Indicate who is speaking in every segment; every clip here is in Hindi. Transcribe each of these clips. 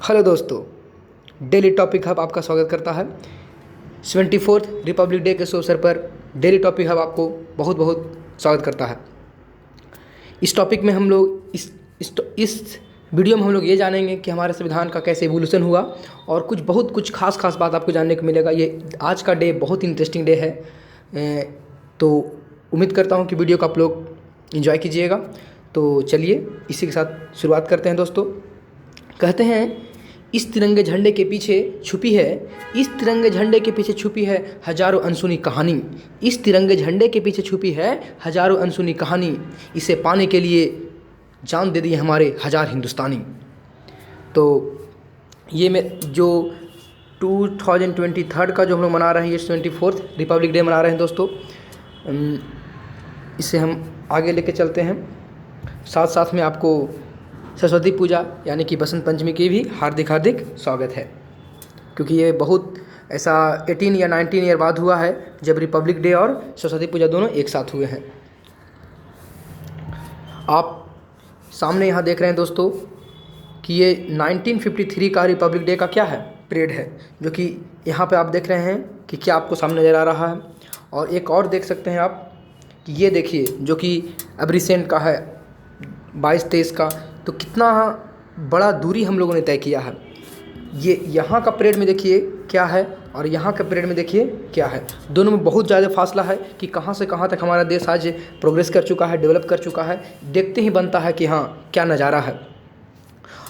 Speaker 1: हेलो दोस्तों, डेली टॉपिक हब आपका स्वागत करता है। 74th रिपब्लिक डे के अवसर पर डेली टॉपिक हब आपको बहुत बहुत स्वागत करता है। इस टॉपिक में हम लोग इस वीडियो में हम लोग ये जानेंगे कि हमारे संविधान का कैसे इवोल्यूशन हुआ और कुछ खास बात आपको जानने को मिलेगा। ये आज का डे बहुत इंटरेस्टिंग डे है, तो उम्मीद करता हूँ कि वीडियो को आप लोग एंजॉय कीजिएगा। तो चलिए इसी के साथ शुरुआत करते हैं दोस्तों। कहते हैं इस तिरंगे झंडे के पीछे छुपी है हजारों अनसुनी कहानी। इस तिरंगे झंडे के पीछे छुपी है हजारों अनसुनी कहानी। इसे पाने के लिए जान दे दिए हमारे हजार हिंदुस्तानी। तो ये मैं जो 2023 का जो हम लोग मना रहे हैं, ये 24th रिपब्लिक डे मना रहे हैं दोस्तों। इसे हम आगे लेके चलते हैं। साथ में आपको सरस्वती पूजा यानी कि बसंत पंचमी की भी हार्दिक स्वागत है, क्योंकि ये बहुत ऐसा 18 या 19 ईयर बाद हुआ है जब रिपब्लिक डे और सरस्वती पूजा दोनों एक साथ हुए हैं। आप सामने यहाँ देख रहे हैं दोस्तों कि ये 1953 का रिपब्लिक डे का क्या है, परेड है, जो कि यहाँ पे आप देख रहे हैं कि क्या आपको सामने नज़र आ रहा है। और एक और देख सकते हैं आप कि ये देखिए, जो कि अब रिसेंट का है 22-23 का। तो कितना बड़ा दूरी हम लोगों ने तय किया है। ये यहाँ का परेड में देखिए क्या है और यहाँ का परेड में देखिए क्या है। दोनों में बहुत ज़्यादा फासला है कि कहाँ से कहाँ तक हमारा देश आज प्रोग्रेस कर चुका है, डेवलप कर चुका है। देखते ही बनता है कि हाँ क्या नज़ारा है।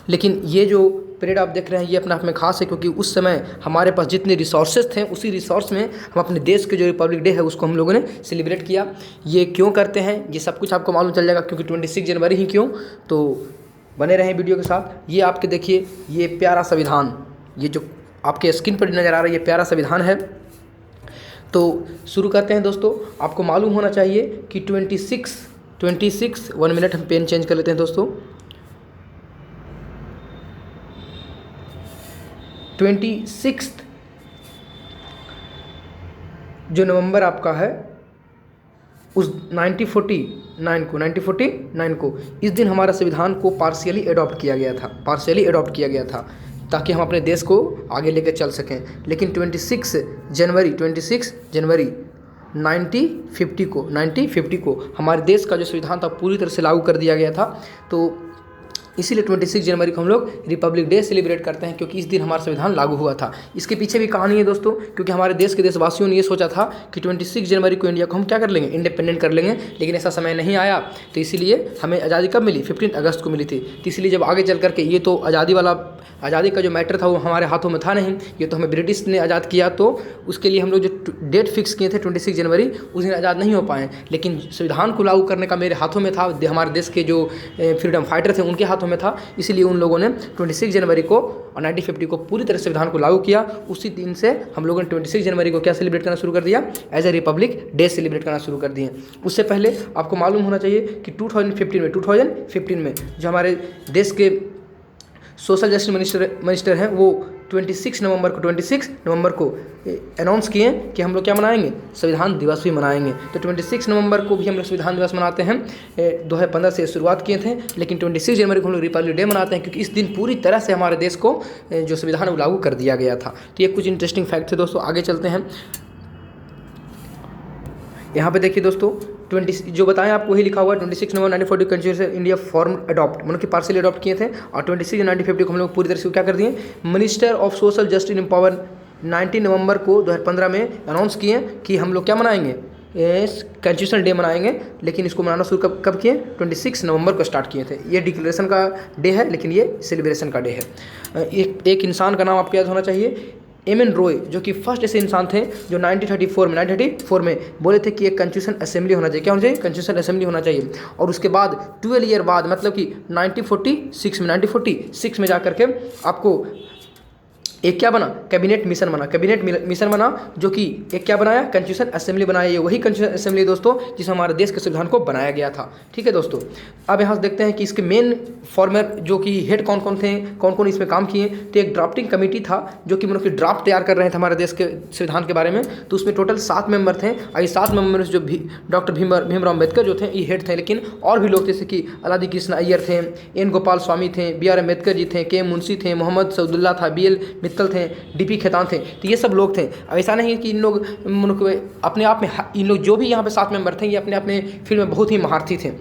Speaker 1: लेकिन ये जो परेड आप देख रहे हैं ये अपने आप में खास है, क्योंकि उस समय हमारे पास जितने रिसोर्सेज थे उसी रिसोर्स में हम अपने देश के जो रिपब्लिक डे है उसको हम लोगों ने सेलिब्रेट किया। ये क्यों करते हैं ये सब कुछ आपको मालूम चल जाएगा, क्योंकि 26 जनवरी ही क्यों। तो बने रहें वीडियो के साथ। ये आपके देखिए ये प्यारा संविधान, ये जो आपके स्क्रीन पर नज़र आ रहा है ये प्यारा संविधान है। तो शुरू करते हैं दोस्तों। आपको मालूम होना चाहिए कि 26 1 मिनट हम पेन चेंज कर लेते हैं दोस्तों। 26 जो नवंबर आपका है उस 1949 को इस दिन हमारा संविधान को पार्शियली अडॉप्ट किया गया था ताकि हम अपने देश को आगे लेकर चल सकें। लेकिन 26 जनवरी 1950 को हमारे देश का जो संविधान था पूरी तरह से लागू कर दिया गया था। तो इसीलिए 26 जनवरी को हम लोग रिपब्लिक डे सेलिब्रेट करते हैं, क्योंकि इस दिन हमारा संविधान लागू हुआ था। इसके पीछे भी कहानी है दोस्तों, क्योंकि हमारे देश के देशवासियों ने ये सोचा था कि 26 जनवरी को इंडिया को हम क्या कर लेंगे, इंडिपेंडेंट कर लेंगे। लेकिन ऐसा समय नहीं आया। तो इसीलिए हमें आज़ादी कब मिली, 15 अगस्त को मिली थी। तो इसलिए जब आगे चल करके ये तो आज़ादी का जो मैटर था वो हमारे हाथों में था नहीं, ये तो हमें ब्रिटिश ने आज़ाद किया। तो उसके लिए हम लोग जो डेट फिक्स किए थे 26 जनवरी, उस दिन आज़ाद नहीं हो पाए। लेकिन संविधान को लागू करने का मेरे हाथों में था, हमारे देश के जो फ्रीडम फाइटर थे उनके हाथों में था। इसलिए उन लोगों ने 26 जनवरी को और 1950 को पूरी तरह से संविधान को लागू किया। उसी दिन से हम लोगों ने 26 जनवरी को क्या सेलिब्रेट करना शुरू कर दिया, as a republic day celebrate करना शुरू कर दिए। उससे पहले आपको मालूम होना चाहिए कि 2015 में जो हमारे देश के सोशल जस्टिस मिनिस्टर हैं वो 26 नवंबर को अनाउंस किए कि हम लोग क्या मनाएंगे, संविधान दिवस भी मनाएंगे। तो 26 नवंबर को भी हम लोग संविधान दिवस मनाते हैं। 2015 से शुरुआत किए थे, लेकिन 26 जनवरी को हम लोग रिपब्लिक डे मनाते हैं, क्योंकि इस दिन पूरी तरह से हमारे देश को जो संविधान वो लागू कर दिया गया था। तो ये कुछ इंटरेस्टिंग फैक्ट थे दोस्तों। आगे चलते हैं। यहाँ पे देखिए दोस्तों, 20 जो बताएं आपको वही लिखा हुआ है। 26 नवंबर 1940 कॉन्स्टिट्यूशन इंडिया फॉर्म अडॉप्ट, मतलब कि पार्शियली अडॉप्ट किए थे। और 26 1950 को हम लोग पूरी तरह से क्या कर दिए, minister of social justice empower 19 नवंबर को 2015 में अनाउंस किए कि हम लोग क्या मनाएंगे, कॉन्स्टिट्यूशन डे मनाएंगे। लेकिन इसको मनाना शुरू कब किए, 26 नवंबर को स्टार्ट किए थे। ये डिक्लेरेशन का डे है, लेकिन ये सेलिब्रेशन का डे है। एक इंसान का नाम आपको याद होना चाहिए, एम.एन. रॉय, जो कि फर्स्ट ऐसे इंसान थे जो 1934 में बोले थे कि एक कॉन्स्टिट्यूशन असेंबली होना चाहिए। क्या होना चाहिए, कॉन्स्टिट्यूशन असेंबली होना चाहिए। और उसके बाद 12 ईयर बाद, मतलब कि 1946 में जा करके आपको एक क्या बना, कैबिनेट मिशन बना, कैबिनेट मिशन बना, जो कि एक क्या बनाया, कॉन्स्टिट्यूशन असेंबली बनाया। ये वही कॉन्स्टिट्यूशन असेंबली दोस्तों जिसमें हमारे देश के संविधान को बनाया गया था। ठीक है दोस्तों, अब यहाँ से देखते हैं कि इसके मेन फॉर्मर जो कि हेड कौन कौन थे, कौन कौन इसमें काम किए। तो एक ड्राफ्टिंग कमेटी था जो कि मतलब कि ड्राफ्ट तैयार कर रहे थे हमारे देश के संविधान के बारे में। तो उसमें टोटल 7 मेंबर थे और ये 7 मेंबर जो डॉक्टर भीमराव अम्बेडकर जो थे ये हेड थे, लेकिन और भी लोग जैसे कि अलादी कृष्ण अय्यर थे, एन गोपाल स्वामी थे, BR अम्बेडकर जी थे, के मुंशी थे, मोहम्मद सऊदुल्ला था, BL मित्तल थे, DP खेतान थे। तो ये सब लोग थे। अब ऐसा नहीं है कि इन लोग अपने आप में, इन लोग जो भी यहाँ पे 7 मेंबर थे ये अपने अपने फील्ड में बहुत ही महारथी थे।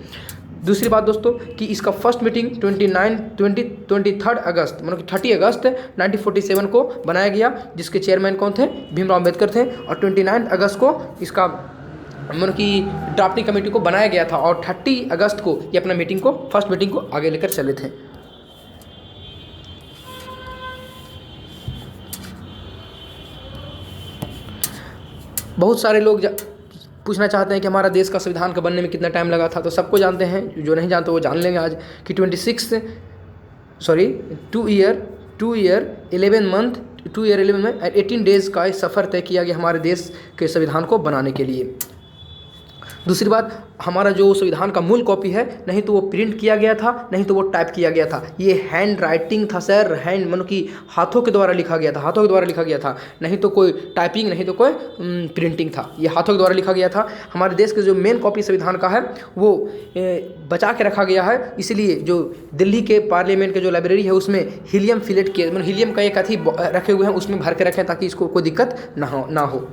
Speaker 1: दूसरी बात दोस्तों कि इसका फर्स्ट मीटिंग 23 अगस्त मतलब कि 30 अगस्त 1947 को बनाया गया, जिसके चेयरमैन कौन थे, भीमराव अम्बेडकर थे। और 29 अगस्त को इसका मतलब कि ड्राफ्टिंग कमेटी को बनाया गया था और 30 अगस्त को ये अपना मीटिंग को, फर्स्ट मीटिंग को आगे लेकर चले थे। बहुत सारे लोग पूछना चाहते हैं कि हमारा देश का संविधान का बनने में कितना टाइम लगा था। तो सबको जानते हैं, जो नहीं जानते वो जान लेंगे आज कि 2 ईयर 11 मंथ 18 डेज़ का सफ़र तय किया गया हमारे देश के संविधान को बनाने के लिए। दूसरी बात, हमारा जो संविधान का मूल कॉपी है, नहीं तो वो प्रिंट किया गया था, नहीं तो वो टाइप किया गया था। ये हैंड राइटिंग था सर, हैंड मतलब कि हाथों के द्वारा लिखा गया था, हाथों के द्वारा लिखा गया था, नहीं तो कोई टाइपिंग, नहीं तो कोई प्रिंटिंग था। ये हाथों के द्वारा लिखा गया था। हमारे देश के जो मेन कॉपी संविधान का है वो बचा के रखा गया है, इसलिए जो दिल्ली के पार्लियामेंट के जो लाइब्रेरी है उसमें हीलियम फिलेट के मतलब हीलियम का एक अथी रखे हुए हैं, उसमें भर के रखें ताकि इसको कोई दिक्कत ना हो।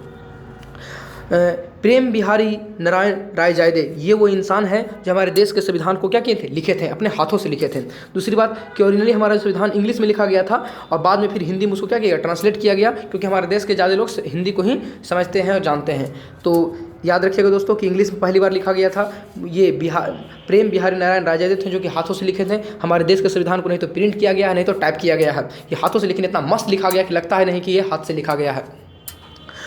Speaker 1: प्रेम बिहारी नारायण रायजादे ये वो इंसान है जो हमारे देश के संविधान को क्या किए थे, लिखे थे, अपने हाथों से लिखे थे। दूसरी बात कि ओरिजिनली हमारा संविधान इंग्लिश में लिखा गया था और बाद में फिर हिंदी में उसको क्या किया, ट्रांसलेट किया गया, क्योंकि हमारे देश के ज़्यादा लोग हिंदी को ही समझते हैं और जानते हैं। तो याद रखिएगा दोस्तों कि इंग्लिश में पहली बार लिखा गया था। ये प्रेम बिहारी नारायण रायजादे थे जो कि हाथों से लिखे थे। हमारे देश के संविधान को नहीं तो प्रिंट किया गया है, नहीं तो टाइप किया गया है। ये हाथों से लिखने इतना मस्त लिखा गया कि लगता है नहीं कि ये हाथ से लिखा गया है,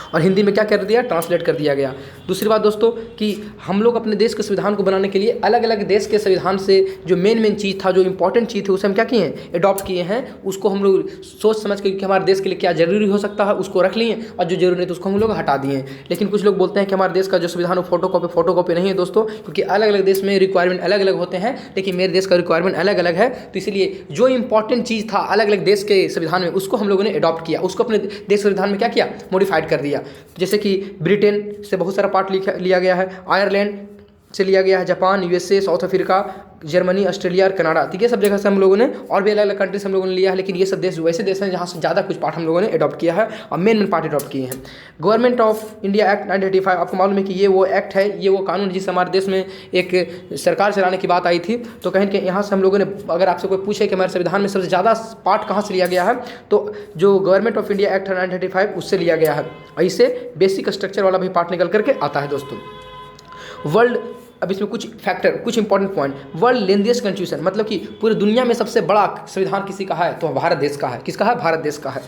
Speaker 1: और हिंदी में क्या कर दिया, ट्रांसलेट कर दिया गया। दूसरी बात दोस्तों कि हम लोग अपने देश के संविधान को बनाने के लिए अलग अलग देश के संविधान से जो मेन चीज़ था, जो इंपॉर्टेंट चीज़ थी, उसे हम क्या किए हैं, अडॉप्ट किए हैं। उसको हम लोग सोच समझ के कि हमारे देश के लिए क्या ज़रूरी हो सकता है उसको रख लिए, और जो जरूरी नहीं तो उसको हम लोग हटा दिए। लेकिन कुछ लोग बोलते हैं कि हमारे देश का जो संविधान है फोटोकॉपी नहीं है दोस्तों, क्योंकि अलग अलग देश में रिक्वायरमेंट अलग अलग होते हैं, लेकिन मेरे देश का रिक्वायरमेंट अलग अलग है। तो इसलिए जो इंपॉर्टेंट चीज़ था अलग अलग देश के संविधान में, उसको हम लोगों ने अडॉप्ट किया, उसको अपने देश संविधान में क्या किया, मॉडिफाइड कर दिया। जैसे कि ब्रिटेन से बहुत सारा पार्ट लिया गया है, आयरलैंड से लिया गया है, Japan, USA, south Africa, Germany, Australia और कनाडा। तो ये सब जगह से हम लोगों ने, और भी अलग अलग कंट्री से हम लोगों ने लिया है, लेकिन ये सब देश वैसे देश हैं जहाँ से ज़्यादा कुछ पार्ट हम लोगों ने अडॉप्ट किया है और मेन पार्ट अडॉप्ट किए हैं। गवर्नमेंट ऑफ इंडिया एक्ट 1985, आपको मालूम है कि ये वो एक्ट है, ये वो कानून जिससे हमारे देश में एक सरकार चलाने की बात आई थी। तो कहीं कि यहाँ से हम लोगों ने, अगर आपसे कोई पूछे कि हमारे संविधान में सबसे ज़्यादा पार्ट कहाँ से लिया गया है, तो जो गवर्नमेंट ऑफ इंडिया एक्ट 1985 उससे लिया गया है। ऐसे बेसिक स्ट्रक्चर वाला भी पार्ट निकल करके आता है दोस्तों। वर्ल्ड, अब इसमें कुछ फैक्टर, कुछ important point. World lengthiest constitution, मतलब कि पूरी दुनिया में सबसे बड़ा संविधान किसी का है तो भारत देश का है। किसका है, भारत देश का है।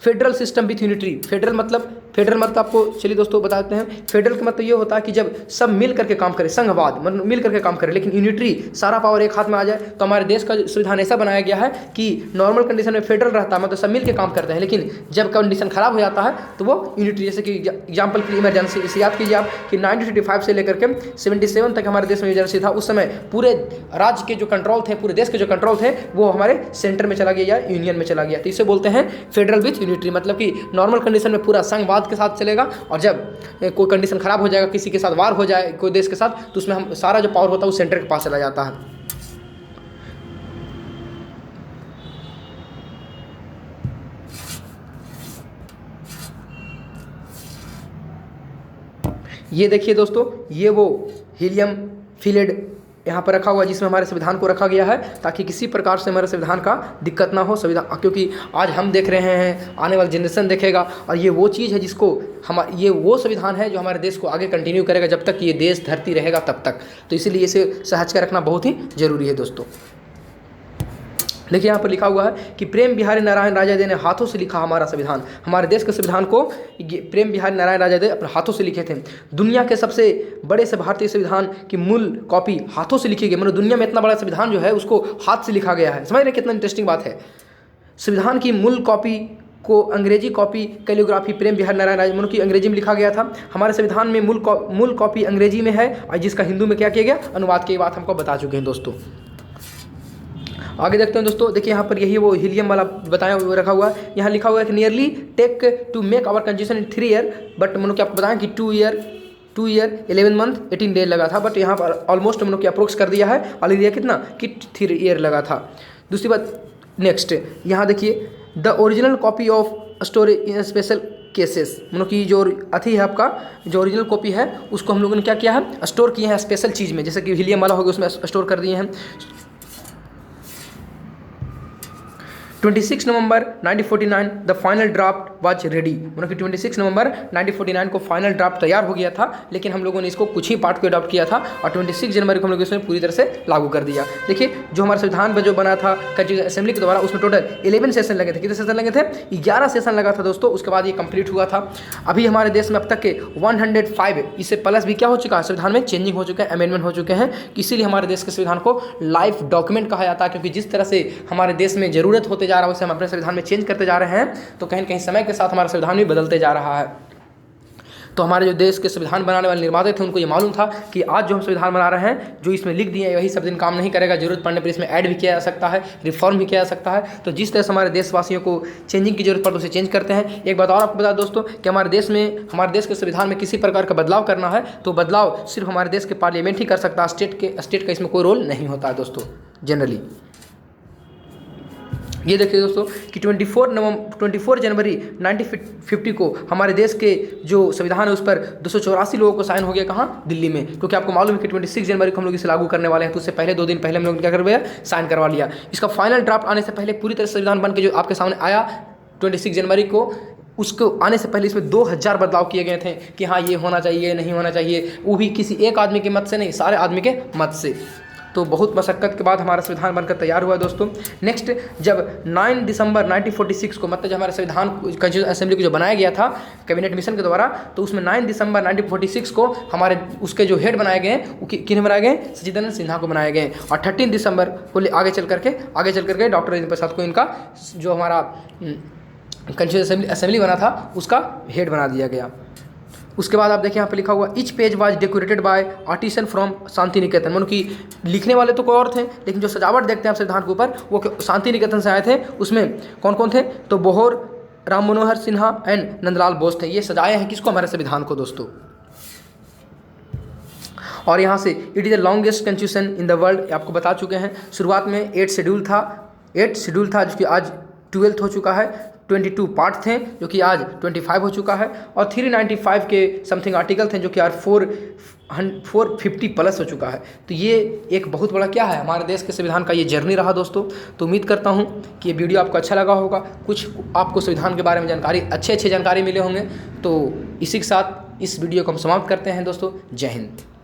Speaker 1: Federal system with unity, federal मतलब आपको चलिए दोस्तों बताते हैं। फेडरल का मतलब ये होता है कि जब सब मिल करके काम करें, संघवाद मतलब मिल करके काम करें, लेकिन यूनिटरी सारा पावर एक हाथ में आ जाए। तो हमारे देश का संविधान ऐसा बनाया गया है कि नॉर्मल कंडीशन में फेडरल रहता है, मतलब सब मिल के काम करते हैं, लेकिन जब कंडीशन खराब हो जाता है तो वो यूनिटरी, जैसे कि एग्जाम्पल के लिए इमरजेंसी, इसे याद कीजिए आप कि 1955 से लेकर के 77 तक हमारे देश में इमरजेंसी था। उस समय पूरे राज्य के जो कंट्रोल थे, पूरे देश के जो कंट्रोल थे, वो हमारे सेंटर में चला गया या यूनियन में चला गया। तो इसे बोलते हैं फेडरल विथ यूनिटरी, मतलब कि नॉर्मल कंडीशन में पूरा संघवाद के साथ चलेगा, और जब कोई कंडीशन खराब हो जाएगा, किसी के साथ वार हो जाए कोई देश के साथ, तो उसमें हम सारा जो पावर होता है वो सेंटर के पास चला जाता है। ये देखिए दोस्तों, ये वो हीलियम फिलेट यहाँ पर रखा हुआ है जिसमें हमारे संविधान को रखा गया है, ताकि किसी प्रकार से हमारे संविधान का दिक्कत ना हो। संविधान, क्योंकि आज हम देख रहे हैं, आने वाला जनरेशन देखेगा, और ये वो चीज़ है जिसको ये वो संविधान है जो हमारे देश को आगे कंटिन्यू करेगा जब तक ये देश धरती रहेगा तब तक। तो इसीलिए इसे सहज कर रखना बहुत ही जरूरी है दोस्तों। देखिए यहाँ पर लिखा हुआ है कि प्रेम बिहारी नारायण रायजादे ने हाथों से लिखा हमारा संविधान। हमारे देश के संविधान को प्रेम बिहारी नारायण रायजादे अपने हाथों से लिखे थे। दुनिया के सबसे बड़े से भारतीय संविधान की मूल कॉपी हाथों से लिखी गई, मतलब दुनिया में इतना बड़ा संविधान जो है उसको हाथ से लिखा गया है। समझ रहे कितना इंटरेस्टिंग बात है। संविधान की मूल कॉपी को अंग्रेजी कॉपी कैलियोग्राफी प्रेम बिहार नारायण राजमोहन की अंग्रेजी में लिखा गया था। हमारे संविधान में मूल कॉपी अंग्रेजी में है और जिसका हिंदू में क्या किया गया, अनुवाद की बात हमको बता चुके हैं दोस्तों। आगे देखते हैं दोस्तों, देखिए यहाँ पर यही वो हीलियम वाला बताया हुआ रखा हुआ है। यहाँ लिखा हुआ है कि nearly take to make our constitution in 3 year, but मैंने क्या आपको बताया कि 2 ईयर 11 मंथ 18 डे लगा था, बट यहाँ पर ऑलमोस्ट मैंने क्या अप्रोक्स कर दिया है, और लिख दिया कितना कि 3 ईयर लगा था। दूसरी बात नेक्स्ट यहाँ देखिए, the original copy of storage in special cases, मतलब कि जो अथी है आपका जो ओरिजिनल कॉपी है उसको हम लोगों ने क्या किया है, स्टोर किए हैं स्पेशल चीज़ में, जैसे कि हीलियम वाला हो गया उसमें स्टोर कर दिए हैं। 26 नवंबर 1949 the final draft was ready, मतलब कि 26 नवंबर 1949 को फाइनल ड्राफ्ट तैयार हो गया था, लेकिन हम लोगों ने इसको कुछ ही पार्ट को अडॉप्ट किया था और 26 जनवरी को हम लोग इसमें पूरी तरह से लागू कर दिया। देखिए जो हमारा संविधान जो बना था कंस्टिट्यूशन असेंबली के द्वारा, उसमें टोटल 11 सेशन लगे थे। कितने सेशन लगे थे? 11 सेशन लगा था दोस्तों। उसके बाद ये कंप्लीट हुआ था। अभी हमारे देश में अब तक के 105 इससे प्लस भी क्या हो चुका है, संविधान में चेंजिंग हो चुके हैं, अमेंडमेंट हो चुके हैं। इसीलिए हमारे देश के संविधान को लाइफ डॉक्यूमेंट कहा जाता है, क्योंकि जिस तरह से हमारे देश में जरूरत होते जा रहा है उसे हम अपने संविधान में चेंज करते जा रहे हैं, तो कहीं न कहीं समय के साथ हमारा संविधान भी बदलते जा रहा है। तो हमारे जो देश के संविधान बनाने वाले निर्माता थे उनको ये मालूम था कि आज जो हम संविधान बना रहे हैं, जो इसमें लिख दिए वही सब दिन काम नहीं करेगा, जरूरत पड़ने पर इसमें ऐड भी किया जा सकता है, रिफॉर्म भी किया जा सकता है। तो जिस तरह से हमारे देशवासियों को चेंजिंग की जरूरत पड़ती है उसे चेंज करते हैं। एक बात और आपको बता दोस्तों कि हमारे देश के संविधान में किसी प्रकार का बदलाव करना है तो बदलाव सिर्फ हमारे देश के पार्लियामेंट ही कर सकता है, स्टेट का इसमें कोई रोल नहीं होता है दोस्तों जनरली। ये देखिए दोस्तों कि 24 जनवरी 1950 को हमारे देश के जो संविधान है उस पर 284 लोगों को साइन हो गया, कहाँ? दिल्ली में। क्योंकि आपको मालूम है कि 26 जनवरी को हम लोग इसे लागू करने वाले हैं, तो उससे पहले 2 दिन पहले हम लोग क्या करवाया, साइन करवा लिया। इसका फाइनल ड्राफ्ट आने से पहले पूरी तरह से संविधान बन के जो आपके सामने आया 26 जनवरी को, उसको आने से पहले इसमें 2000 बदलाव किए गए थे कि हाँ ये होना चाहिए, नहीं होना चाहिए, वो भी किसी एक आदमी के मत से नहीं, सारे आदमी के मत से। तो बहुत मशक्क़त के बाद हमारा संविधान बनकर तैयार हुआ दोस्तों। नेक्स्ट जब 9 दिसंबर 1946 को, मतलब जब हमारे संविधान कंस्टिट्यूशन असेंबली को जो बनाया गया था कैबिनेट मिशन के द्वारा, तो उसमें 9 दिसंबर 1946 को हमारे उसके जो हेड बनाए गए किन्हें बनाए गए, सचिदानंद सिन्हा को बनाए गए। और 13 दिसंबर को आगे चल करके डॉक्टर राजेंद्र प्रसाद को इनका जो हमारा कंस्टिट्यूशन असेंबली बना था उसका हेड बना दिया गया। उसके बाद आप देखिए यहाँ पे लिखा हुआ each page was decorated by artisan from Shanti Niketan, मतलब कि लिखने वाले तो कोई और थे, लेकिन जो सजावट देखते हैं आप संविधान के ऊपर वो शांति निकेतन से आए थे। उसमें कौन कौन थे? तो बोहर, राम मनोहर सिन्हा एंड नंदलाल बोस थे। ये सजाए हैं किसको? हमारे संविधान को दोस्तों। और यहाँ से it is the longest constitution in the world, आपको बता चुके हैं। शुरुआत में 8 शेड्यूल था जो कि आज 12th हो चुका है। 22 पार्ट थे जो कि आज 25 हो चुका है, और 395 के समथिंग आर्टिकल थे जो कि आज 450 प्लस हो चुका है। तो ये एक बहुत बड़ा क्या है, हमारे देश के संविधान का ये जर्नी रहा दोस्तों। तो उम्मीद करता हूँ कि ये वीडियो आपको अच्छा लगा होगा, कुछ आपको संविधान के बारे में जानकारी अच्छे जानकारी मिले होंगे। तो इसी के साथ इस वीडियो को हम समाप्त करते हैं दोस्तों। जय हिंद।